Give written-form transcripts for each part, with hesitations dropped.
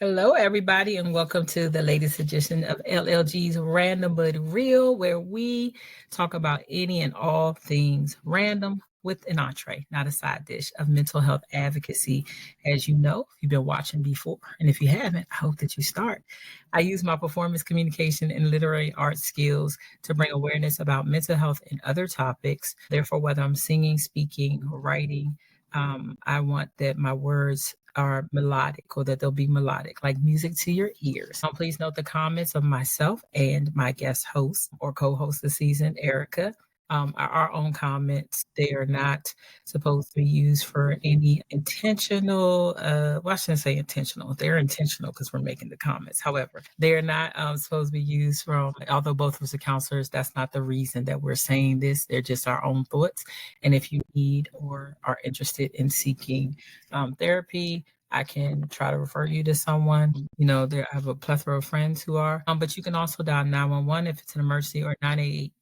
Hello, everybody, and welcome to the latest edition of LLG's Random But Real, where we talk about any and all things random with an entree, not a side dish, of mental health advocacy. As you know, if you've been watching before, and if you haven't, I hope that you start. I use my performance communication and literary arts skills to bring awareness about mental health and other topics. Therefore, whether I'm singing, speaking, or writing, I want that my words are melodic or that they'll be melodic, like music to your ears. Please note the comments of myself and my guest host or co-host this season, Erica. Are our own comments. They are not supposed to be used for any intentional, well, I shouldn't say intentional. They're intentional because we're making the comments. However, they're not supposed to be used from, although both of us are counselors, that's not the reason that we're saying this. They're just our own thoughts. And if you need or are interested in seeking therapy, I can try to refer you to someone. I have a plethora of friends who are, but you can also dial 911 if it's an emergency, or 988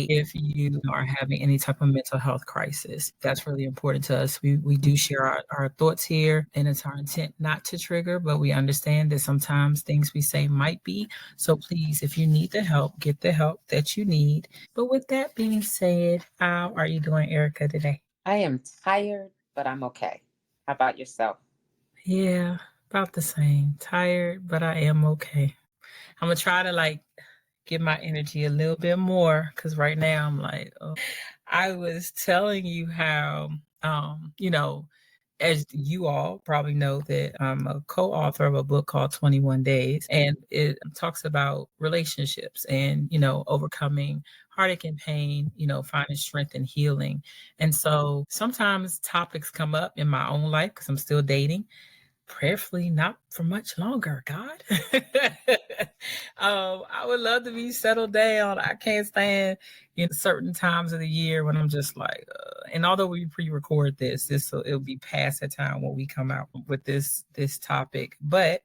if you are having any type of mental health crisis. That's really important to us. We do share our thoughts here, and it's our intent not to trigger, but we understand that sometimes things we say might be. So please, if you need the help, get the help that you need. But with that being said, how are you doing, Erica, today? I am tired, but I'm okay. How about yourself? Yeah, about the same. Tired, but I am okay. I'm gonna try to get my energy a little bit more because right now I'm like, oh. I was telling you how, as you all probably know, that I'm a co-author of a book called 21 Days, and it talks about relationships and, overcoming heartache and pain, finding strength and healing. And so sometimes topics come up in my own life because I'm still dating, prayerfully not for much longer, God. I would love to be settled down. I can't stand certain times of the year when I'm just like, and although we pre-record this it'll be past the time when we come out with this topic. But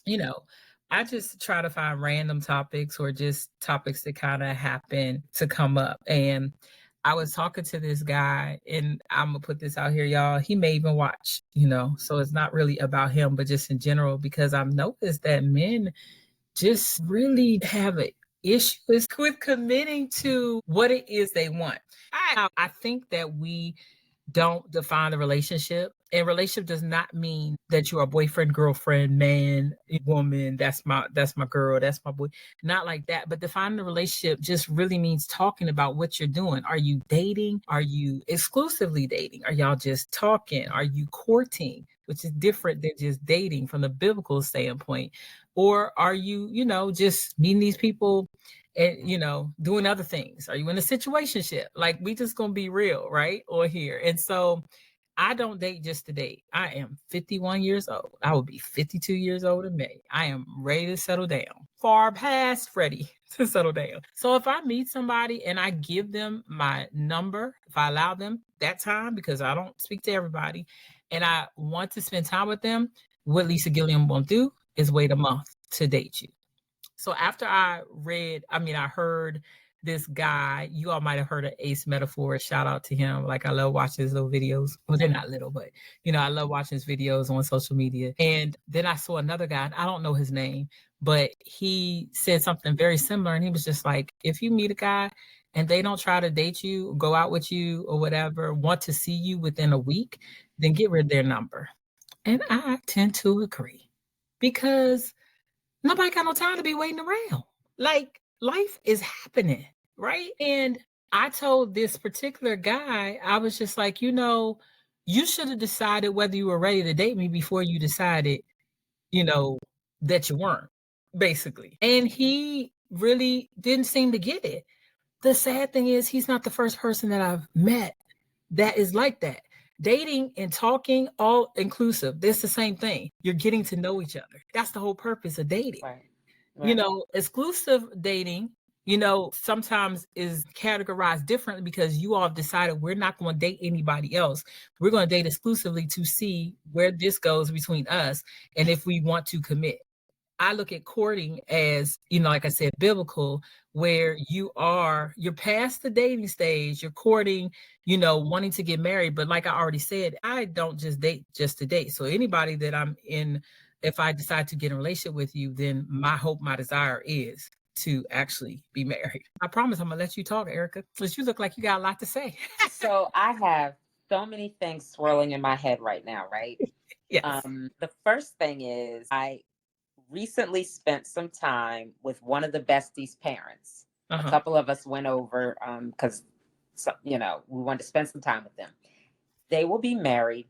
you know, I just try to find random topics or just topics that kind of happen to come up. And I was talking to this guy, and I'm gonna put this out here, y'all. He may even watch, so it's not really about him, but just in general, because I've noticed that men just really have an issue with committing to what it is they want. I think that we don't define the relationship. And relationship does not mean that you're a boyfriend, girlfriend, man, woman. That's my girl, that's my boy. Not like that. But defining the relationship just really means talking about what you're doing. Are you dating? Are you exclusively dating? Are y'all just talking? Are you courting? Which is different than just dating from the biblical standpoint. Or are you, just meeting these people and doing other things? Are you in a situationship? Like, we just gonna be real, right? Or here. And so I don't date just to date. I am 51 years old. I will be 52 years old in May. I am ready to settle down, far past ready to settle down. So if I meet somebody and I give them my number, if I allow them that time, because I don't speak to everybody, and I want to spend time with them, what Lisa Gilliam won't do is wait a month to date you. So after I heard this guy, you all might have heard of Ace Metaphor. Shout out to him. Like, I love watching his little videos. Well, they're not little, but I love watching his videos on social media. And then I saw another guy, and I don't know his name, but he said something very similar. And he was just like, if you meet a guy and they don't try to date you, go out with you or whatever, want to see you within a week, then get rid of their number. And I tend to agree, because nobody got no time to be waiting around. Like, life is happening, right? And I told this particular guy, I was just like, you should have decided whether you were ready to date me before you decided, you know, that you weren't, basically. And he really didn't seem to get it. The sad thing is, he's not the first person that I've met that is like that. Dating and talking, all inclusive, it's the same thing. You're getting to know each other. That's the whole purpose of dating. Right. Right. Exclusive dating, sometimes is categorized differently because you all have decided we're not going to date anybody else. We're going to date exclusively to see where this goes between us and if we want to commit. I look at courting as, like I said, biblical, where you're past the dating stage, you're courting, wanting to get married. But like I already said, I don't just date just to date. So anybody that I'm in, if I decide to get in a relationship with you, then my hope, my desire is to actually be married. I promise I'm gonna let you talk, Erica, because you look like you got a lot to say. So I have so many things swirling in my head right now, right? Yes. The first thing is I recently spent some time with one of the besties' parents. A Uh-huh. couple of us went over because we wanted to spend some time with them. They will be married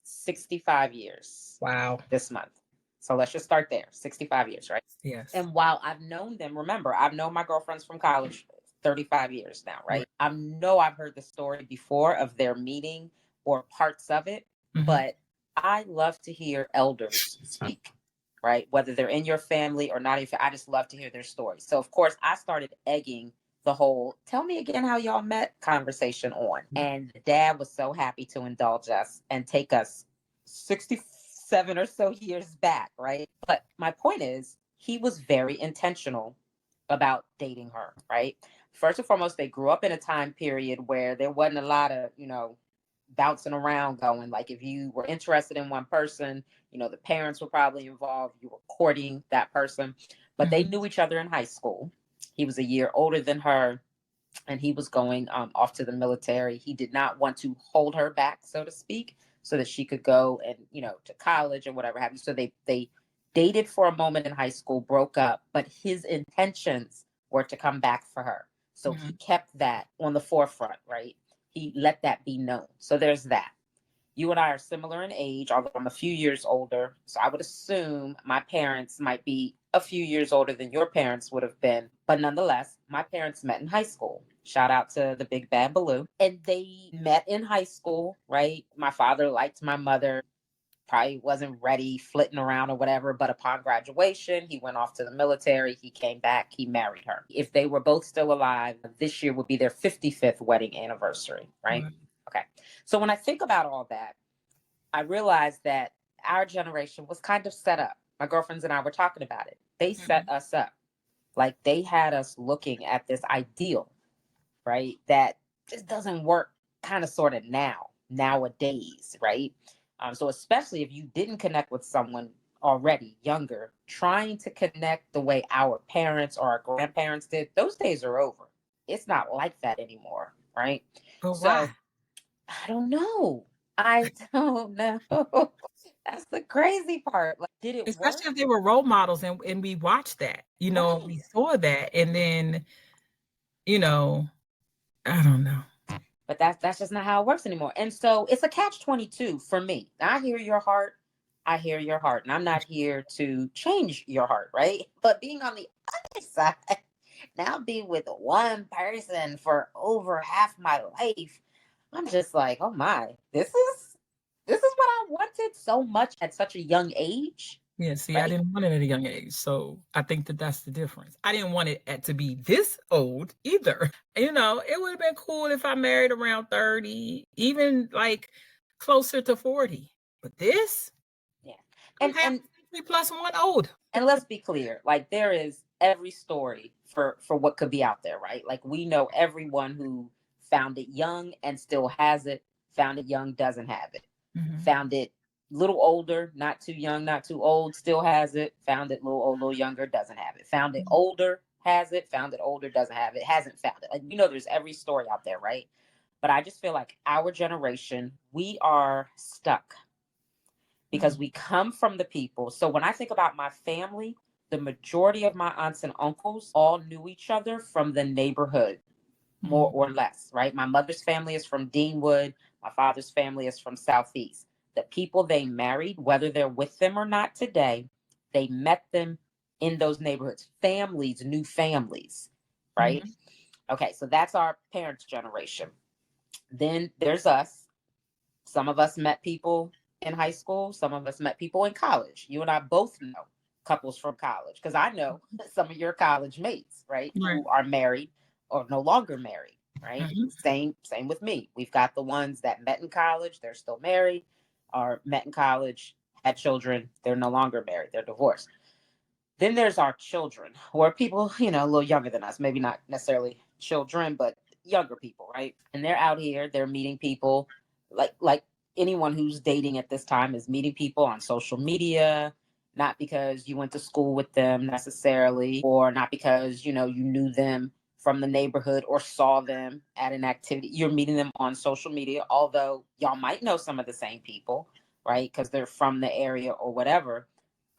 65 years Wow. this month. So let's just start there. 65 years, right? Yes. And while I've known them, remember, I've known my girlfriends from college 35 years now, right? I know I've heard the story before of their meeting or parts of it, but I love to hear elders speak, right? Whether they're in your family or not, I just love to hear their stories. So, of course, I started egging the whole tell me again how y'all met conversation on. And the dad was so happy to indulge us and take us 67 or so years back, right? But my point is, he was very intentional about dating her, right? First and foremost, they grew up in a time period where there wasn't a lot of, bouncing around going. Like if you were interested in one person, the parents were probably involved, you were courting that person, but they knew each other in high school. He was a year older than her and he was going off to the military. He did not want to hold her back, so to speak, so that she could go and, to college or whatever have you. So they dated for a moment in high school, broke up, but his intentions were to come back for her. So he kept that on the forefront, right? He let that be known. So there's that. You and I are similar in age, although I'm a few years older. So I would assume my parents might be a few years older than your parents would have been. But nonetheless, my parents met in high school. Shout out to the big bad Baloo. And they met in high school, right? My father liked my mother, probably wasn't ready, flitting around or whatever. But upon graduation, he went off to the military. He came back. He married her. If they were both still alive, this year would be their 55th wedding anniversary, right? Okay. So when I think about all that, I realized that our generation was kind of set up. My girlfriends and I were talking about it. They set us up. Like they had us looking at this ideal, right? That just doesn't work kind of sort of nowadays, right? So especially if you didn't connect with someone already younger, trying to connect the way our parents or our grandparents did, those days are over. It's not like that anymore, right? But So why? I don't know. I don't know. That's the crazy part. Like, did it work? Especially if they were role models and we watched that, Right. we saw that. And then, you know, I don't know. But that's just not how it works anymore. And so it's a catch-22 for me. I hear your heart. I hear your heart. And I'm not here to change your heart, right? But being on the other side, now being with one person for over half my life, I'm just like, oh my, this is what I wanted so much at such a young age, Yeah, see, I right? didn't want it at a young age. So I think that that's the difference. I didn't want it to be this old either. It would have been cool if I married around 30, even like closer to 40. But this, Yeah. I'm And half and a century plus one old. and let's be clear, like there is every story for what could be out there, right? Like we know everyone who found it young and still has it, found it young, doesn't have it. Found it little older, not too young, not too old, still has it. Found it little old, little younger, doesn't have it. Found it older, has it. Found it older, doesn't have it. Hasn't found it. Like there's every story out there, right? But I just feel like our generation, we are stuck because we come from the people. So when I think about my family, the majority of my aunts and uncles all knew each other from the neighborhood, more or less, right? My mother's family is from Deanwood. My father's family is from Southeast. The people they married, whether they're with them or not today, they met them in those neighborhoods. Families, new families, right? Okay, so that's our parents' generation. Then there's us. Some of us met people in high school. Some of us met people in college. You and I both know couples from college because I know some of your college mates, right, Right. who are married or no longer married, right? Mhm. Same with me. We've got the ones that met in college, they're still married, or met in college, had children, they're no longer married, they're divorced. Then there's our children, or people, a little younger than us, maybe not necessarily children, but younger people, right? And they're out here, they're meeting people, like anyone who's dating at this time is meeting people on social media, not because you went to school with them necessarily, or not because, you knew them from the neighborhood or saw them at an activity. You're meeting them on social media, although y'all might know some of the same people, right? Because they're from the area or whatever,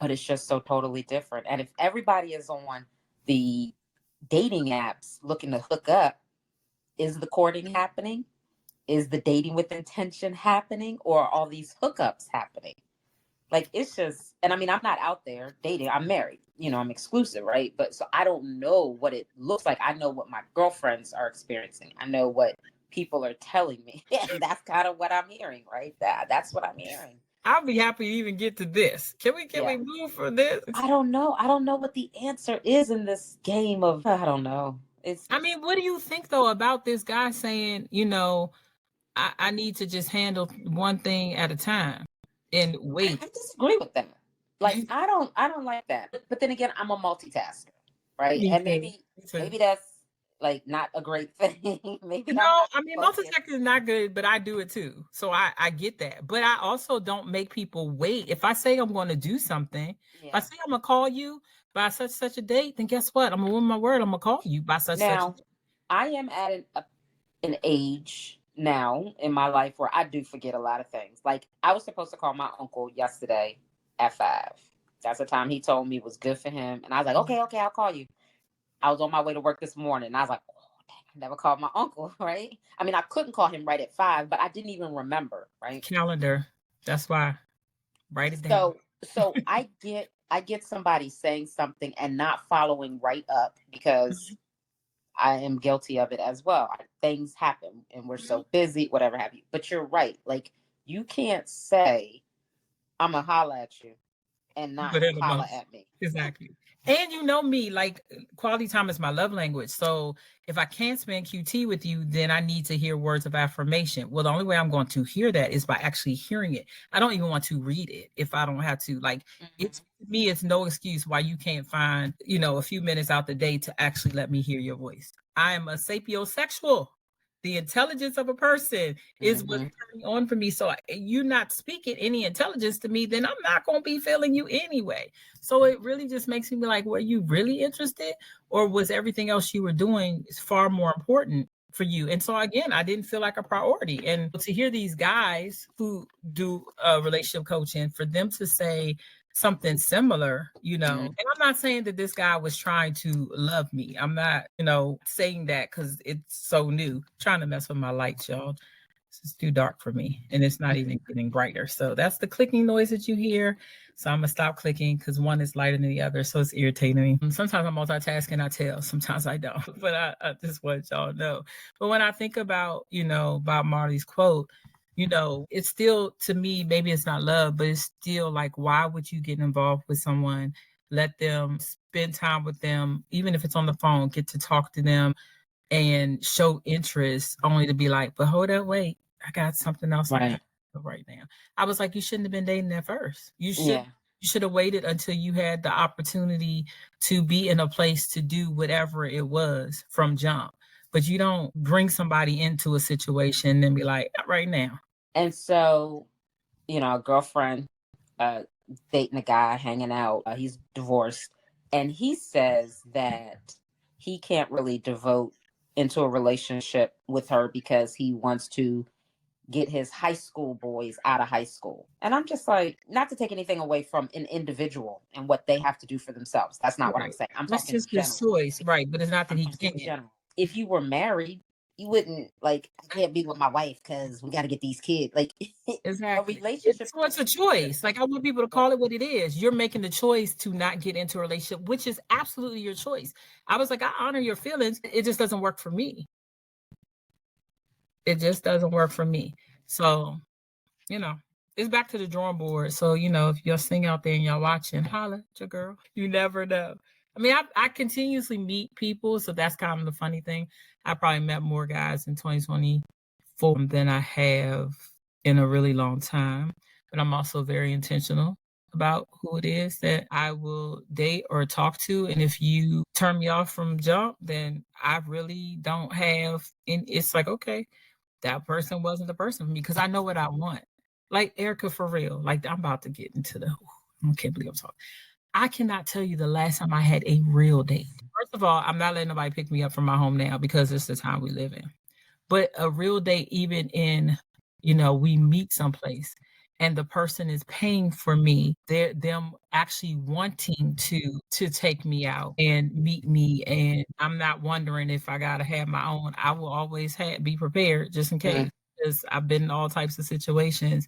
but it's just so totally different. And if everybody is on the dating apps looking to hook up, is the courting happening? Is the dating with intention happening? Or are all these hookups happening? Like, it's just, and I mean, I'm not out there dating. I'm married, I'm exclusive, right? But so I don't know what it looks like. I know what my girlfriends are experiencing. I know what people are telling me. And that's kind of what I'm hearing, right? That's what I'm hearing. I'll be happy to even get to this. Can we move for this? I don't know. I don't know what the answer is in this game of, I don't know. I mean, what do you think though about this guy saying, I need to just handle one thing at a time and wait? I disagree with that. Like, I don't like that. But then again, I'm a multitasker, right? And maybe that's like not a great thing. Maybe no, I mean, multitasking is not good, but I do it too. So I get that. But I also don't make people wait. If I say I'm going to do something, if I say I'm going to call you by such a date, then guess what? I'm going to win my word. I'm going to call you by such a date. I am at an age now in my life where I do forget a lot of things. Like, I was supposed to call my uncle yesterday at 5. That's the time he told me was good for him. And I was like, okay, I'll call you. I was on my way to work this morning and I was like, oh, dang, I never called my uncle, right? I mean, I couldn't call him right at 5, but I didn't even remember, right? Calendar. That's why. Write it down. So I get somebody saying something and not following right up, because I am guilty of it as well. Things happen and we're so busy, whatever have you. But you're right. Like, you can't say, I'm going to holla at you and not holla at me. Exactly. And you know me, like, quality time is my love language. So if I can't spend QT with you, then I need to hear words of affirmation. Well, the only way I'm going to hear that is by actually hearing it. I don't even want to read it if I don't have to. Like, it's no excuse why you can't find, a few minutes out the day to actually let me hear your voice. I am a sapiosexual. The intelligence of a person is what's turning on for me. So you not speaking any intelligence to me, then I'm not going to be feeling you anyway. So it really just makes me be like, were you really interested? Or was everything else you were doing far more important for you? And so again, I didn't feel like a priority. And to hear these guys who do relationship coaching, for them to say something similar, and I'm not saying that this guy was trying to love me. I'm not, saying that because it's so new. I'm trying to mess with my lights, y'all. It's too dark for me, and it's not even getting brighter. So that's the clicking noise that you hear. So I'm gonna stop clicking because one is lighter than the other, so it's irritating me. Sometimes I'm multitasking, I tell. Sometimes I don't, but I just want y'all to know. But when I think about, Bob Marley's quote, it's still, to me, maybe it's not love, but it's still like, why would you get involved with someone? Let them spend time with them, even if it's on the phone, get to talk to them and show interest, only to be like, but hold up, wait, I got something else right now. I was like, you shouldn't have been dating at first. You should have waited until you had the opportunity to be in a place to do whatever it was from jump. But you don't bring somebody into a situation and be like, not right now. And so, a girlfriend dating a guy, hanging out, he's divorced, and he says that he can't really devote into a relationship with her because he wants to get his high school boys out of high school. And I'm just like, not to take anything away from an individual and what they have to do for themselves. That's not what I'm saying. That's just his choice, right? But it's not that he can't. If you were married, you wouldn't like, I can't be with my wife because we got to get these kids. Like, exactly. A relationship. It's a choice. Like, I want people to call it what it is. You're making the choice to not get into a relationship, which is absolutely your choice. I was like, I honor your feelings. It just doesn't work for me. It just doesn't work for me. So, it's back to the drawing board. So, if you're sing out there and y'all watching, holla at your girl. You never know. I mean, I continuously meet people, so that's kind of the funny thing. I probably met more guys in 2024 than I have in a really long time, but I'm also very intentional about who it is that I will date or talk to. And if you turn me off from jump, then I really don't have, and it's like, okay, that person wasn't the person for me because I know what I want. Like Erica, for real, like I'm about to get into the, I can't believe I'm talking. I cannot tell you the last time I had a real date. First of all, I'm not letting nobody pick me up from my home now because it's the time we live in. But a real date, even in, we meet someplace and the person is paying for me, they're them actually wanting to take me out and meet me. And I'm not wondering if I gotta have my own. I will always be prepared just in case. Because I've been in all types of situations.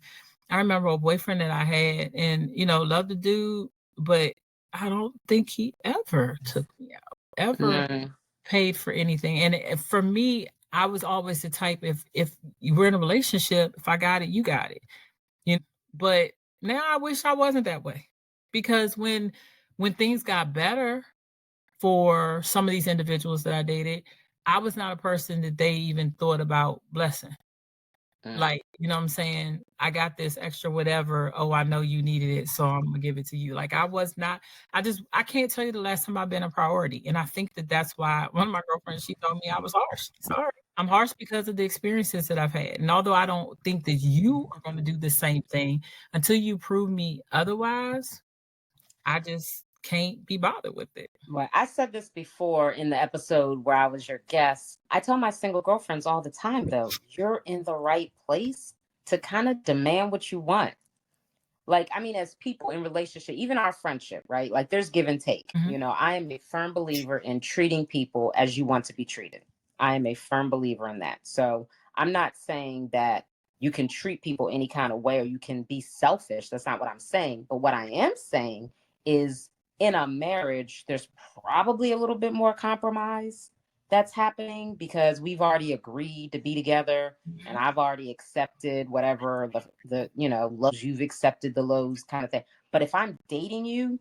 I remember a boyfriend that I had and, loved the dude, but I don't think he ever took me out, ever paid for anything. And for me, I was always the type, if you were in a relationship, if I got it, you got it. But now I wish I wasn't that way. Because when things got better for some of these individuals that I dated, I was not a person that they even thought about blessing. Like, you know what I'm saying? I got this extra whatever. Oh, I know you needed it, so I'm gonna give it to you. Like, I was not, I can't tell you the last time I've been a priority. And I think that that's why one of my girlfriends, she told me I was harsh. Sorry. I'm harsh because of the experiences that I've had. And although I don't think that you are going to do the same thing, until you prove me otherwise, I just can't be bothered with it. Right. I said this before in the episode where I was your guest. I tell my single girlfriends all the time, though, you're in the right place to kind of demand what you want. Like, I mean, as people in relationship, even our friendship, right? Like, there's give and take. I am a firm believer in treating people as you want to be treated. I am a firm believer in that. So I'm not saying that you can treat people any kind of way or you can be selfish. That's not what I'm saying. But what I am saying is, in a marriage, there's probably a little bit more compromise that's happening because we've already agreed to be together and I've already accepted whatever the lows, you've accepted the lows kind of thing. But if I'm dating you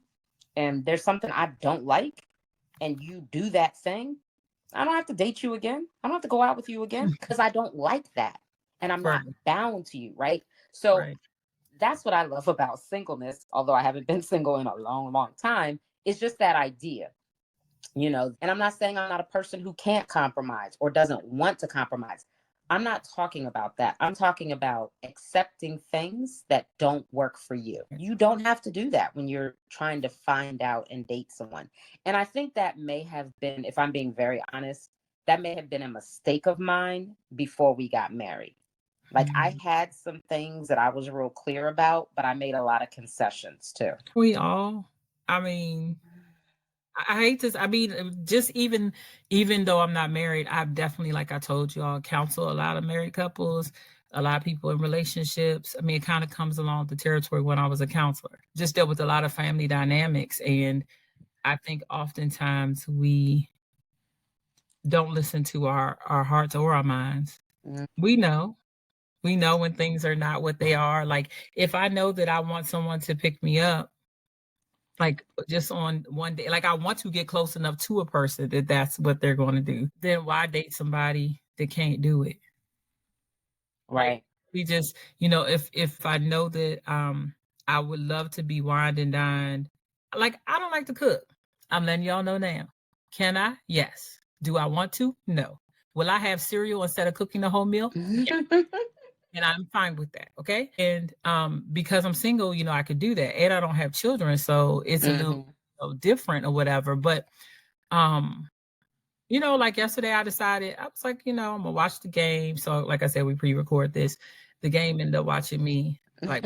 and there's something I don't like and you do that thing, I don't have to date you again. I don't have to go out with you again because I don't like that. And I'm not bound to you, right? So that's what I love about singleness, although I haven't been single in a long, long time. It's just that idea, and I'm not saying I'm not a person who can't compromise or doesn't want to compromise. I'm not talking about that. I'm talking about accepting things that don't work for you. You don't have to do that when you're trying to find out and date someone. And I think that may have been, if I'm being very honest, that may have been a mistake of mine before we got married. Like, I had some things that I was real clear about, but I made a lot of concessions too. We all, I mean, I hate this. I mean, just even though I'm not married, I've definitely, like I told you all, counsel a lot of married couples, a lot of people in relationships. I mean, it kind of comes along the territory when I was a counselor. Just dealt with a lot of family dynamics. And I think oftentimes we don't listen to our hearts or our minds. We know when things are not what they are. Like, if I know that I want someone to pick me up, like just on one day, like I want to get close enough to a person that that's what they're going to do, then why date somebody that can't do it? Right. Like, we just, if I know that I would love to be wined and dined, like I don't like to cook. I'm letting y'all know now. Can I? Yes. Do I want to? No. Will I have cereal instead of cooking the whole meal? Yes. And I'm fine with that. Okay. And because I'm single, I could do that. And I don't have children. So it's a little different or whatever. But like yesterday I decided, I was like, I'm gonna watch the game. So like I said, we pre-record this. The game ended up watching me. Like,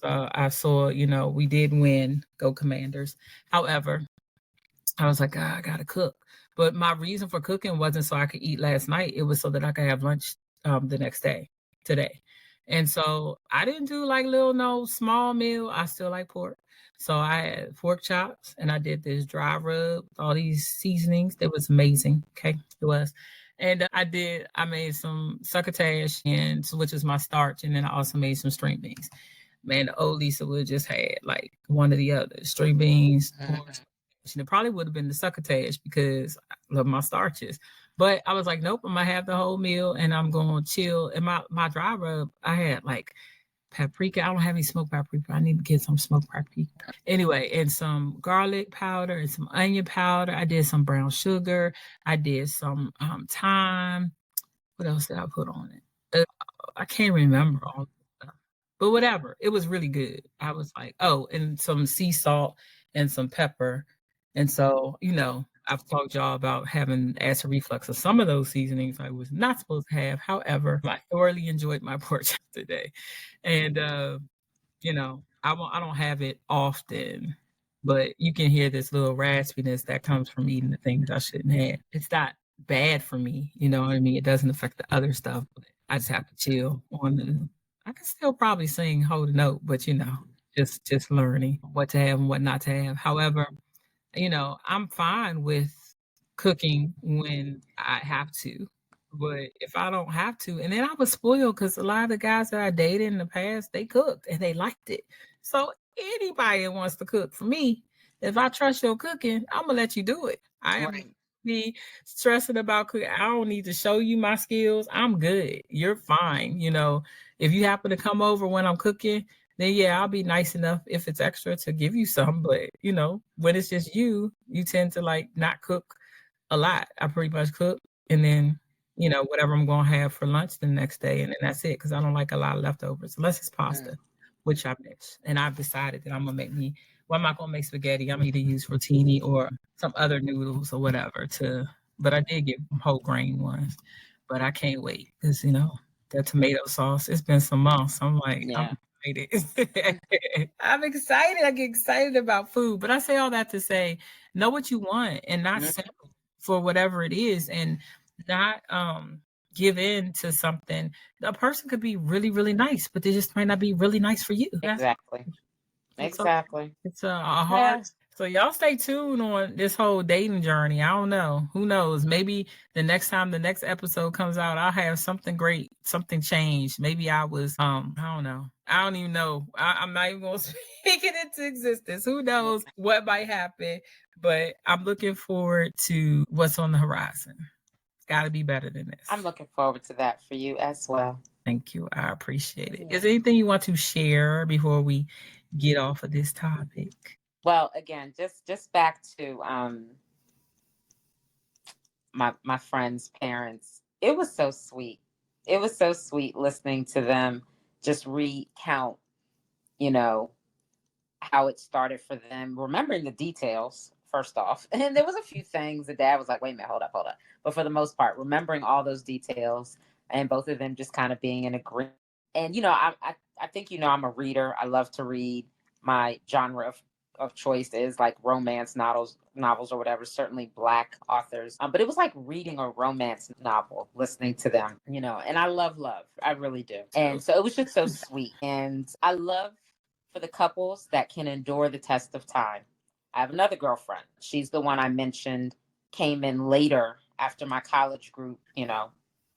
so I saw, we did win. Go Commanders. However, I was like, I gotta cook. But my reason for cooking wasn't so I could eat last night. It was so that I could have lunch the next day, today. And so I didn't do like no small meal. I still like pork. So I had pork chops and I did this dry rub, all these seasonings. It was amazing. Okay, it was. And I made some succotash, which is my starch. And then I also made some string beans. Man, the old Lisa would just had like one or the other, string beans, pork. And it probably would have been the succotash because I love my starches. But I was like, nope, I'm going to have the whole meal and I'm going to chill. And my dry rub, I had like paprika. I don't have any smoked paprika. I need to get some smoked paprika. Anyway, and some garlic powder and some onion powder. I did some brown sugar. I did some thyme. What else did I put on it? I can't remember all the stuff. But whatever. It was really good. I was like, oh, and some sea salt and some pepper. And so, I've talked y'all about having acid reflux. So some of those seasonings I was not supposed to have. However, I thoroughly enjoyed my pork chop today. And I don't have it often, but you can hear this little raspiness that comes from eating the things I shouldn't have. It's not bad for me, you know what I mean? It doesn't affect the other stuff. But I just have to chill on the. I can still probably sing hold a note, but just learning what to have and what not to have. However, I'm fine with cooking when I have to. But if I don't have to, and then I was spoiled because a lot of the guys that I dated in the past, they cooked and they liked it. So anybody that wants to cook for me, if I trust your cooking, I'm gonna let you do it. I am Right. be stressing about cooking. I don't need to show you my skills. I'm good. You're fine. If you happen to come over when I'm cooking, then yeah, I'll be nice enough if it's extra to give you some. But when it's just you tend to like not cook a lot. I pretty much cook and then whatever I'm gonna have for lunch the next day, and then that's it. Because I don't like a lot of leftovers unless it's pasta, which I miss. And I've decided that I'm gonna make me. Well, I'm not gonna make spaghetti. I'm gonna either use rotini or some other noodles or whatever. But I did get whole grain ones. But I can't wait because the tomato sauce. It's been some months. I'm like, Yeah. I'm excited. I'm excited. I get excited about food. But I say all that to say, know what you want and not settle for whatever it is, and not give in to something. A person could be really, really nice, but they just might not be really nice for you. Exactly. Exactly. It's a hard. So y'all stay tuned on this whole dating journey. I don't know. Who knows? Maybe the next time the next episode comes out, I'll have something great, something changed. Maybe I was I don't know. I don't even know. I'm not even gonna speak it into existence. Who knows what might happen? But I'm looking forward to what's on the horizon. It's gotta be better than this. I'm looking forward to that for you as well. Thank you. I appreciate it. Is there anything you want to share before we get off of this topic? Well, again, just back to my friends' parents. It was so sweet. It was so sweet listening to them just recount, how it started for them, remembering the details first off. And there was a few things the dad was like, wait a minute, hold up. But for the most part, remembering all those details and both of them just kind of being in agreement. And, I think, I'm a reader. I love to read. My genre of choice is like romance novels or whatever, certainly Black authors. But it was like reading a romance novel, listening to them, and I love love. I really do. And so it was just so sweet. And I love for the couples that can endure the test of time. I have another girlfriend. She's the one I mentioned, came in later after my college group.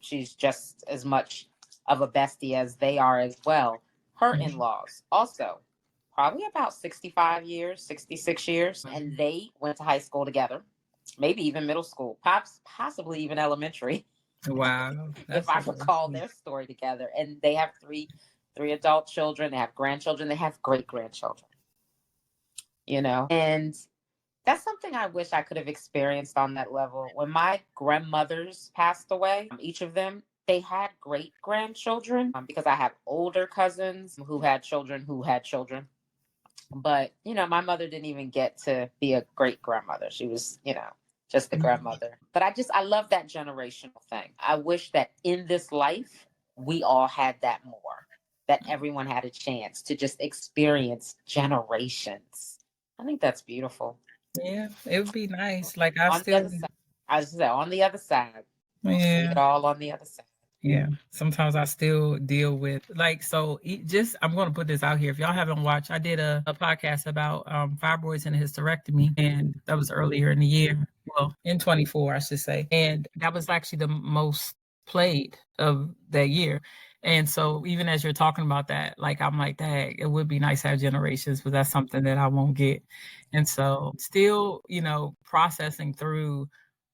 She's just as much of a bestie as they are as well. Her in-laws also probably about 65 years, 66 years. And they went to high school together, maybe even middle school, possibly even elementary. Wow. If I recall their story together. And they have three adult children. They have grandchildren. They have great-grandchildren. And that's something I wish I could have experienced on that level. When my grandmothers passed away, each of them, they had great-grandchildren because I have older cousins who had children. But, my mother didn't even get to be a great-grandmother. She was, just a grandmother. But I love that generational thing. I wish that in this life, we all had that more, that everyone had a chance to just experience generations. I think that's beautiful. Yeah, it would be nice. Like I was on the other side. Yeah. See it all on the other side. Yeah. Sometimes I still deal with I'm going to put this out here. If y'all haven't watched, I did a podcast about fibroids and a hysterectomy, and that was earlier in the year. Well, in 24, I should say. And that was actually the most played of that year. And so even as you're talking about that, I'm like, dang, it would be nice to have generations, but that's something that I won't get. And so still, processing through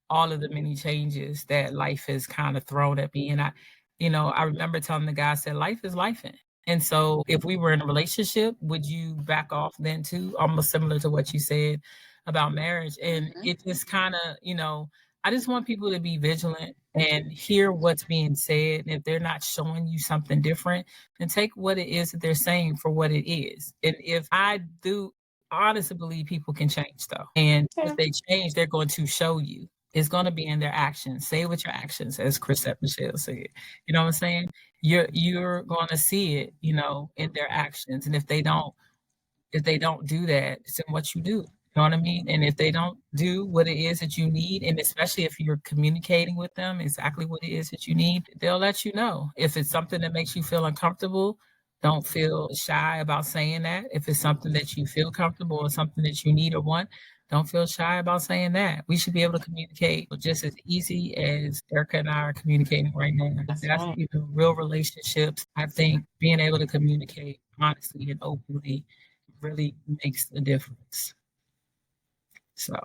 all of the many changes that life has kind of thrown at me. And I remember telling the guy, I said, life is lifing. And so if we were in a relationship, would you back off then too? Almost similar to what you said about marriage. And it just kind of, I just want people to be vigilant and hear what's being said. And if they're not showing you something different, then take what it is that they're saying for what it is. And if I do honestly believe people can change though. And if they change, they're going to show you. It's going to be in their actions. Say it with your actions, as Chrisette Michele said. You know what I'm saying? You're going to see it, in their actions. And if they don't do that, it's in what you do. You know what I mean? And if they don't do what it is that you need, and especially if you're communicating with them exactly what it is that you need, they'll let you know. If it's something that makes you feel uncomfortable, don't feel shy about saying that. If it's something that you feel comfortable or something that you need or want, don't feel shy about saying that. We should be able to communicate just as easy as Erica and I are communicating right now. That's right. Real relationships. I think being able to communicate honestly and openly really makes a difference. So,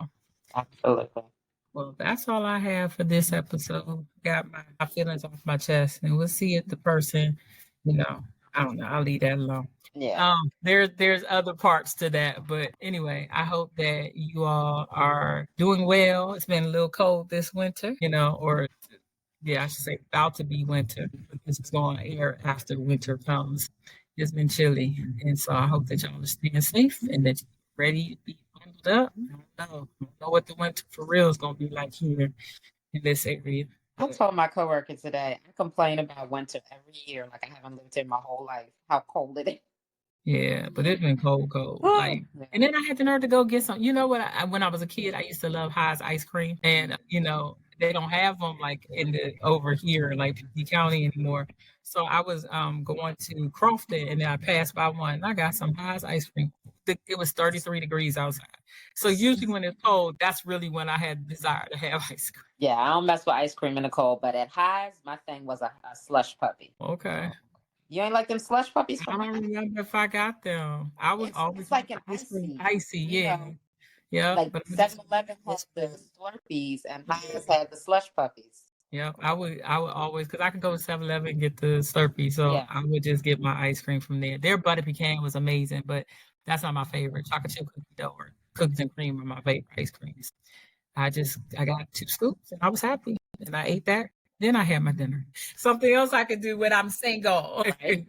absolutely. Well, that's all I have for this episode. Got my feelings off my chest, and we'll see if the person, I don't know. I'll leave that alone. Yeah. There's other parts to that, but anyway, I hope that you all are doing well. It's been a little cold this winter, I should say about to be winter. This is going to air after winter comes. It's been chilly, and so I hope that y'all are staying safe and that you're ready to be bundled up. I don't know what the winter for real is going to be like here in this area. I told my coworker today, I complain about winter every year, like I haven't lived here my whole life, how cold it is. Yeah, but it's been cold. And then I had the nerve to go get some. You know what? When I was a kid, I used to love High's ice cream, and they don't have them like over here, like P County anymore. So I was going to Crofton, and then I passed by one, and I got some High's ice cream. It was 33 degrees outside. So usually when it's cold, that's really when I had desire to have ice cream. Yeah, I don't mess with ice cream in the cold, but at High's, my thing was a slush puppy. Okay. You ain't like them slush puppies? I don't remember if I got them. I was always like an icy, yeah. Yeah. Like 7-Eleven had the Slurpees and High's had the slush puppies. Yeah, I would always, because I could go to 7-Eleven and get the Slurpee, so I would just get my ice cream from there. Their butter pecan was amazing, but that's not my favorite. Chocolate chip cookie dough or cookies and cream are my favorite ice creams. I got 2 scoops and I was happy, and I ate that. Then I had my dinner. Something else I could do when I'm single. Right.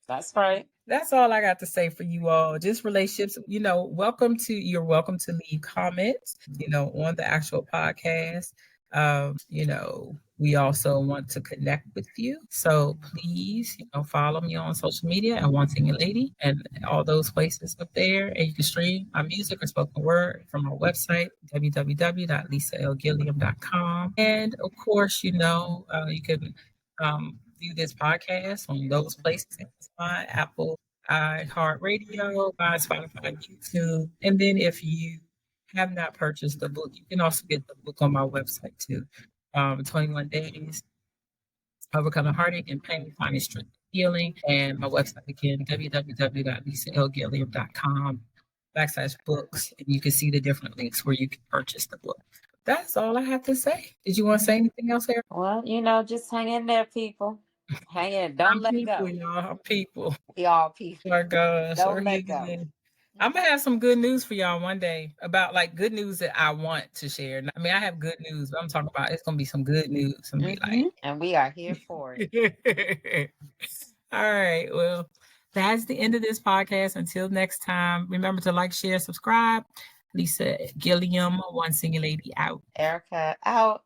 That's right. That's all I got to say for you all. Just relationships, you're welcome to leave comments, on the actual podcast. We also want to connect with you. So please, follow me on social media at One Single Lady and all those places up there. And you can stream my music or spoken word from our website, www.lisalgilliam.com. And of course, you can view this podcast on those places, Amazon, Apple, iHeartRadio, Spotify, YouTube. And then if you have not purchased the book, you can also get the book on my website too. 21 Days, Overcoming Heartache and Pain, Finding Strength and Healing. And my website again, www.lisalgilliam.com/books. And you can see the different links where you can purchase the book. That's all I have to say. Did you want to say anything else, Eric? Well, just hang in there, people. Hang in. Don't let people, go. Y'all. I'm people. We all people. Oh my gosh. Don't let go. I'm going to have some good news for y'all one day about good news that I want to share. I mean, I have good news, but I'm talking about it's going to be some good news. And we are here for it. All right. Well, that's the end of this podcast. Until next time, remember to like, share, subscribe. Lisa Gilliam, One Single Lady out. Erica out.